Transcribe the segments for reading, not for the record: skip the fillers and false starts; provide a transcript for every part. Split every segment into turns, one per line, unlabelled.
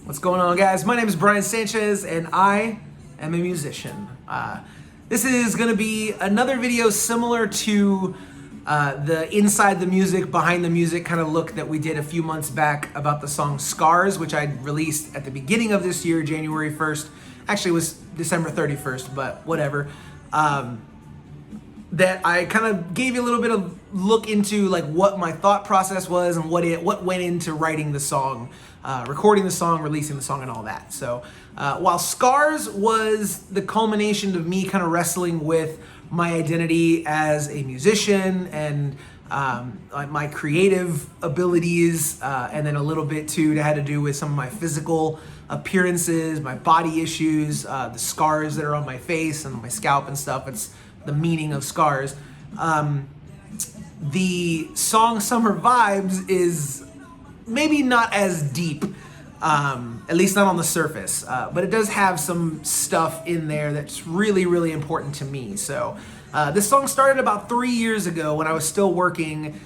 What's going on, guys? My name is Brian Sanchez and I am a musician. This is going to be another video similar to the inside the music, behind the music kind of look that we did a few months back about the song Scars, which I released at the beginning of this year, January 1st. Actually, it was December 31st, but whatever. That I kind of gave you a little bit of look into like what my thought process was and what went into writing the song, recording the song, releasing the song, and all that. So while Scars was the culmination of me kind of wrestling with my identity as a musician and my creative abilities, and then a little bit too that had to do with some of my physical appearances, my body issues, the scars that are on my face and my scalp and stuff. It's the meaning of scars. The song Summer Vibes is maybe not as deep, at least not on the surface, but it does have some stuff in there that's really, really important to me. So this song started about 3 years ago when I was still working,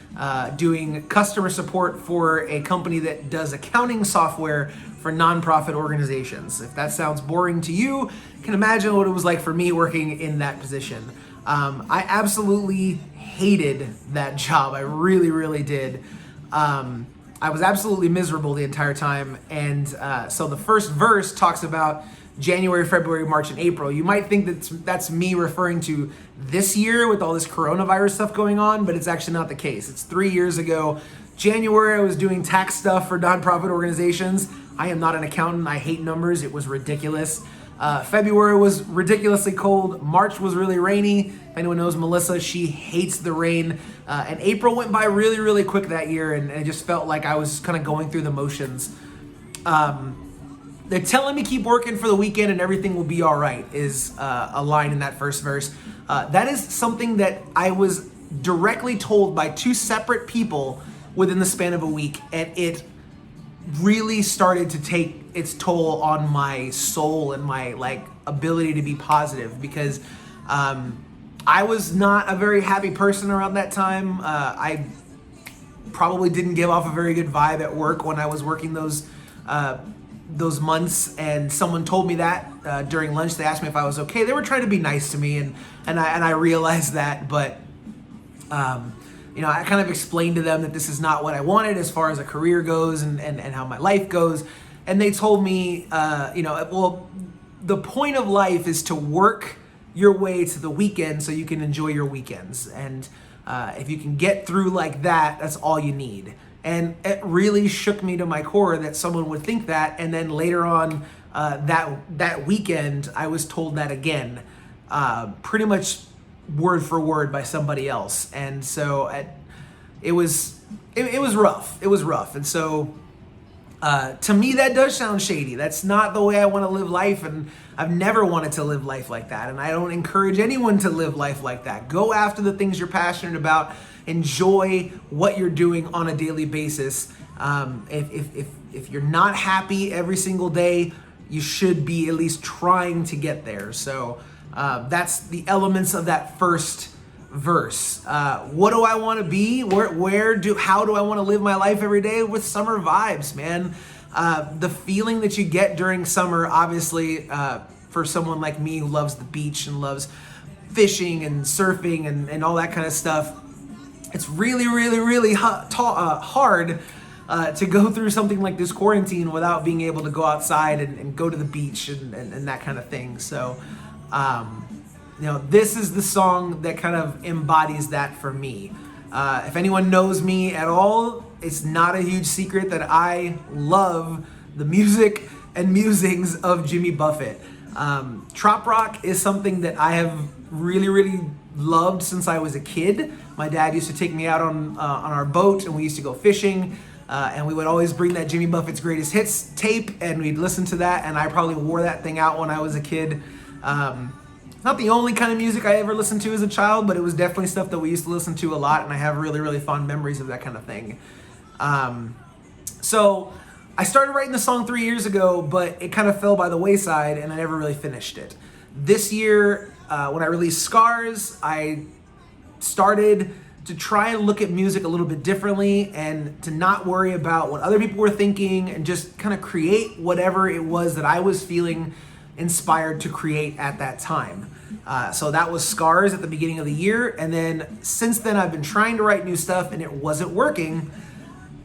doing customer support for a company that does accounting software for nonprofit organizations. If that sounds boring to you, you can imagine what it was like for me working in that position. I absolutely hated that job. I really, really did. I was absolutely miserable the entire time. And so the first verse talks about January, February, March, and April. You might think that's me referring to this year with all this coronavirus stuff going on, but it's actually not the case. It's 3 years ago. January, I was doing tax stuff for nonprofit organizations. I am not an accountant. I hate numbers. It was ridiculous. February was ridiculously cold. March was really rainy. If anyone knows Melissa, she hates the rain. And April went by really, really quick that year, and it just felt like I was kind of going through the motions. They're telling me keep working for the weekend and everything will be all right is a line in that first verse. That is something that I was directly told by two separate people within the span of a week, and it really started to take its toll on my soul and my ability to be positive, because I was not a very happy person around that time. I probably didn't give off a very good vibe at work when I was working those months, and someone told me that during lunch. They asked me if I was okay. They were trying to be nice to me, and I realized that, but I kind of explained to them that this is not what I wanted as far as a career goes and how my life goes. And they told me, well, the point of life is to work your way to the weekend so you can enjoy your weekends. And if you can get through like that, that's all you need. And it really shook me to my core that someone would think that. And then later on that weekend, I was told that again, pretty much word for word by somebody else. And so it was rough. It was rough. And so to me, that does sound shady. That's not the way I want to live life, and I've never wanted to live life like that. And I don't encourage anyone to live life like that. Go after the things you're passionate about. Enjoy what you're doing on a daily basis. If you're not happy every single day, you should be at least trying to get there. So that's the elements of that first verse. What do I want to be? How do I want to live my life every day? With summer vibes, man. The feeling that you get during summer, obviously, for someone like me who loves the beach and loves fishing and surfing and all that kind of stuff, it's really, really, really hard to go through something like this quarantine without being able to go outside and go to the beach and that kind of thing. So this is the song that kind of embodies that for me. If anyone knows me at all, it's not a huge secret that I love the music and musings of Jimmy Buffett. Trop rock is something that I have really, really loved since I was a kid. My dad used to take me out on our boat, and we used to go fishing. And we would always bring that Jimmy Buffett's Greatest Hits tape, and we'd listen to that, and I probably wore that thing out when I was a kid. Not the only kind of music I ever listened to as a child, but it was definitely stuff that we used to listen to a lot, and I have really, really fond memories of that kind of thing. So I started writing the song 3 years ago, but it kind of fell by the wayside, and I never really finished it. This year, when I released Scars, I started to try and look at music a little bit differently and to not worry about what other people were thinking and just kind of create whatever it was that I was feeling inspired to create at that time. So that was Scars at the beginning of the year, and then since then I've been trying to write new stuff and it wasn't working,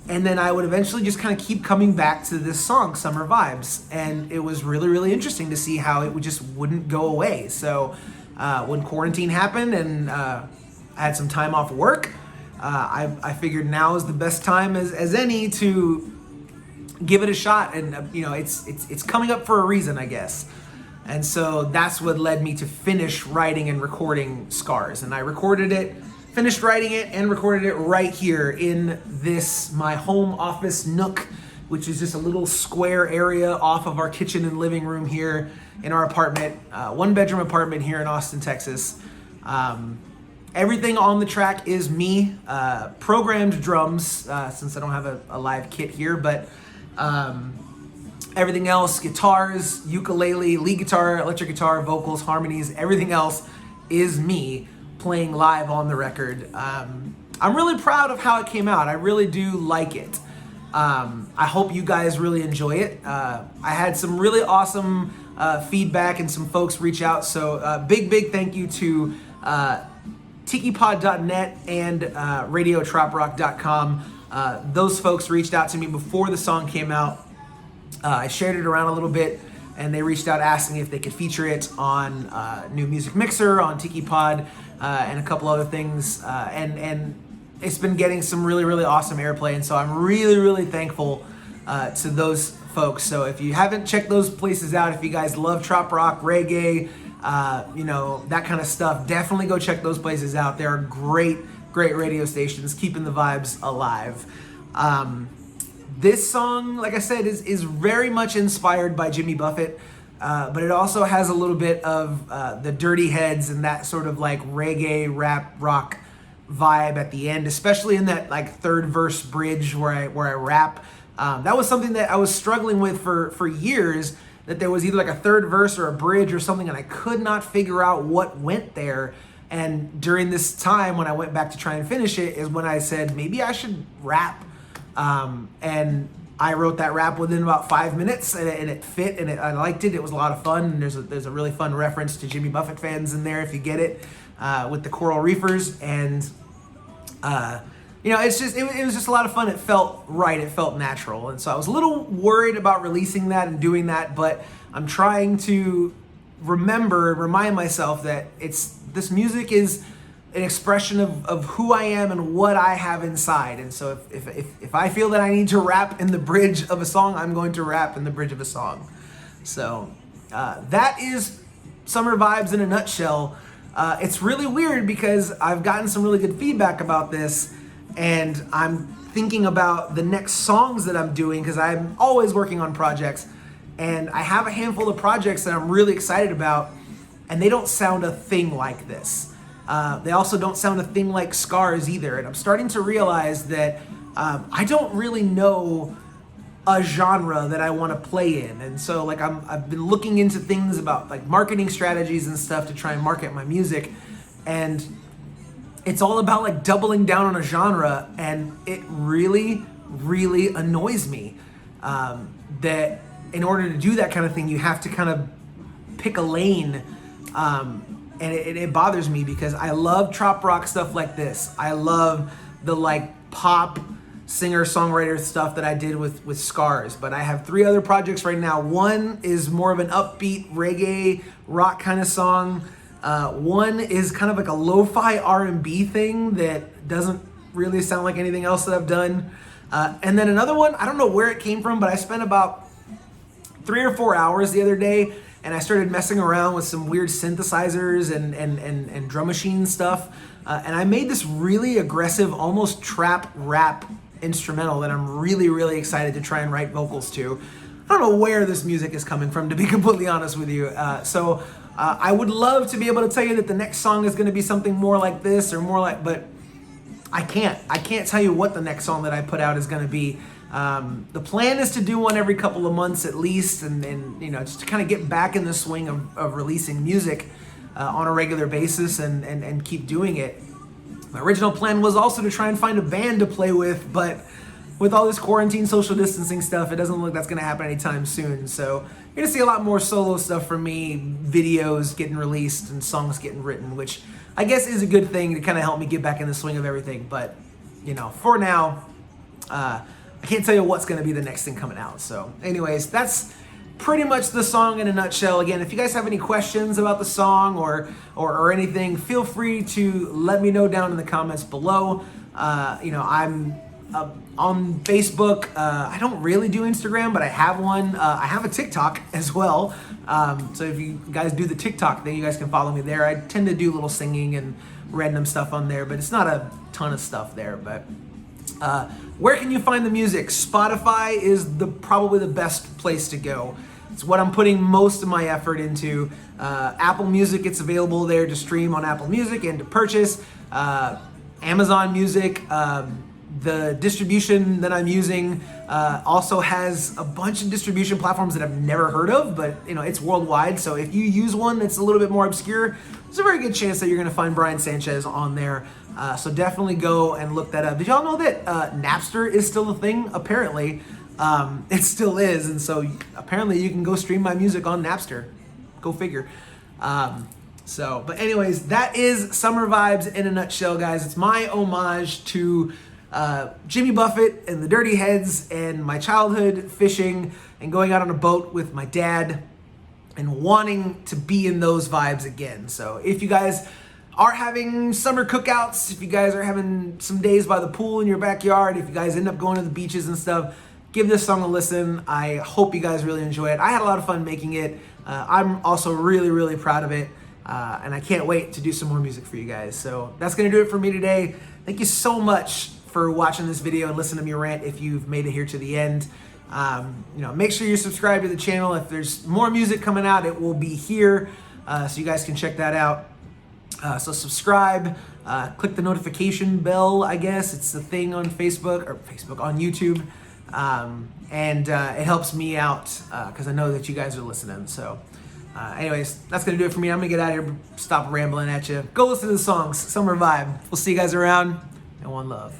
and then I would eventually just kind of keep coming back to this song, Summer Vibes, and it was really, really interesting to see how it just wouldn't go away. So when quarantine happened and I had some time off work, I figured now is the best time as any to give it a shot, and it's coming up for a reason, I guess. And so that's what led me to finish writing and recording Scars. And I finished writing it and recorded it right here in this, my home office nook, which is just a little square area off of our kitchen and living room here in our apartment, 1-bedroom apartment here in Austin, Texas. Everything on the track is me, programmed drums, since I don't have a live kit here, but everything else, guitars, ukulele, lead guitar, electric guitar, vocals, harmonies, everything else is me playing live on the record. I'm really proud of how it came out. I really do like it. I hope you guys really enjoy it. I had some really awesome feedback and some folks reach out. So big thank you to tikipod.net and radiotroprock.com. Those folks reached out to me before the song came out. I shared it around a little bit, and they reached out asking if they could feature it on New Music Mixer, on TikiPod, and a couple other things. And it's been getting some really, really awesome airplay, and so I'm really, really thankful to those folks. So if you haven't checked those places out, if you guys love trop rock, reggae, that kind of stuff, definitely go check those places out. They are great radio stations, keeping the vibes alive. This song, like I said, is very much inspired by Jimmy Buffett, but it also has a little bit of the Dirty Heads and that sort of like reggae, rap, rock vibe at the end, especially in that like third verse bridge where I rap. That was something that I was struggling with for years, that there was either like a third verse or a bridge or something, and I could not figure out what went there. And during this time when I went back to try and finish it is when I said, maybe I should rap. And I wrote that rap within about 5 minutes, and it fit, and I liked it. It was a lot of fun, and there's a really fun reference to Jimmy Buffett fans in there if you get it, with the coral reefers, and it was just a lot of fun. It felt right, it felt natural, and so I was a little worried about releasing that and doing that, but I'm trying to remind myself that this music is an expression of who I am and what I have inside. And so if I feel that I need to rap in the bridge of a song, I'm going to rap in the bridge of a song. So that is Summer Vibes in a nutshell. It's really weird because I've gotten some really good feedback about this, and I'm thinking about the next songs that I'm doing, because I'm always working on projects, and I have a handful of projects that I'm really excited about, and they don't sound a thing like this. They also don't sound a thing like Scars either. And I'm starting to realize that I don't really know a genre that I want to play in. And so like I've been looking into things about like marketing strategies and stuff to try and market my music. And it's all about like doubling down on a genre. And it really, really annoys me that in order to do that kind of thing, you have to kind of pick a lane. And it bothers me because I love trop rock stuff like this. I love the like pop singer-songwriter stuff that I did with Scars. But I have 3 other projects right now. One is more of an upbeat reggae rock kind of song. One is kind of like a lo-fi R&B thing that doesn't really sound like anything else that I've done. And then another one, I don't know where it came from, but I spent about 3 or 4 hours the other day, and I started messing around with some weird synthesizers and drum machine stuff. And I made this really aggressive, almost trap rap instrumental that I'm really, really excited to try and write vocals to. I don't know where this music is coming from, to be completely honest with you. So I would love to be able to tell you that the next song is going to be something more like this or more like, but I can't tell you what the next song that I put out is going to be. The plan is to do one every couple of months at least, and just to kind of get back in the swing of releasing music on a regular basis and keep doing it. My original plan was also to try and find a band to play with, but with all this quarantine social distancing stuff, it doesn't look like that's going to happen anytime soon. So you're going to see a lot more solo stuff from me, videos getting released and songs getting written, which I guess is a good thing to kind of help me get back in the swing of everything. But, you know, for now, I can't tell you what's going to be the next thing coming out. So anyways, that's pretty much the song in a nutshell. Again, if you guys have any questions about the song or anything, feel free to let me know down in the comments below. You know, I'm on Facebook. I don't really do Instagram, but I have one. I have a TikTok as well. So if you guys do the TikTok, then you guys can follow me there. I tend to do little singing and random stuff on there, but it's not a ton of stuff there. But where can you find the music? Spotify is probably the best place to go. It's what I'm putting most of my effort into. Apple Music, it's available there to stream on Apple Music and to purchase. Amazon Music, the distribution that I'm using also has a bunch of distribution platforms that I've never heard of, but you know, it's worldwide. So if you use one that's a little bit more obscure, there's a very good chance that you're gonna find Brian Sanchez on there. So definitely go and look that up. Did y'all know that Napster is still a thing? Apparently, it still is. And so apparently you can go stream my music on Napster. Go figure. But anyways, that is Summer Vibes in a nutshell, guys. It's my homage to Jimmy Buffett and the Dirty Heads and my childhood fishing and going out on a boat with my dad and wanting to be in those vibes again. So if you guys are having summer cookouts, if you guys are having some days by the pool in your backyard, if you guys end up going to the beaches and stuff, give this song a listen. I hope you guys really enjoy it. I had a lot of fun making it. I'm also really, really proud of it. And I can't wait to do some more music for you guys. So that's going to do it for me today. Thank you so much for watching this video and listening to me rant if you've made it here to the end. You know, make sure you subscribe to the channel. If there's more music coming out, it will be here, so you guys can check that out. So subscribe, click the notification bell, I guess. It's the thing on Facebook, on YouTube. And it helps me out because I know that you guys are listening. So anyways, that's going to do it for me. I'm going to get out of here, stop rambling at you. Go listen to the songs, Summer Vibe. We'll see you guys around, and one love.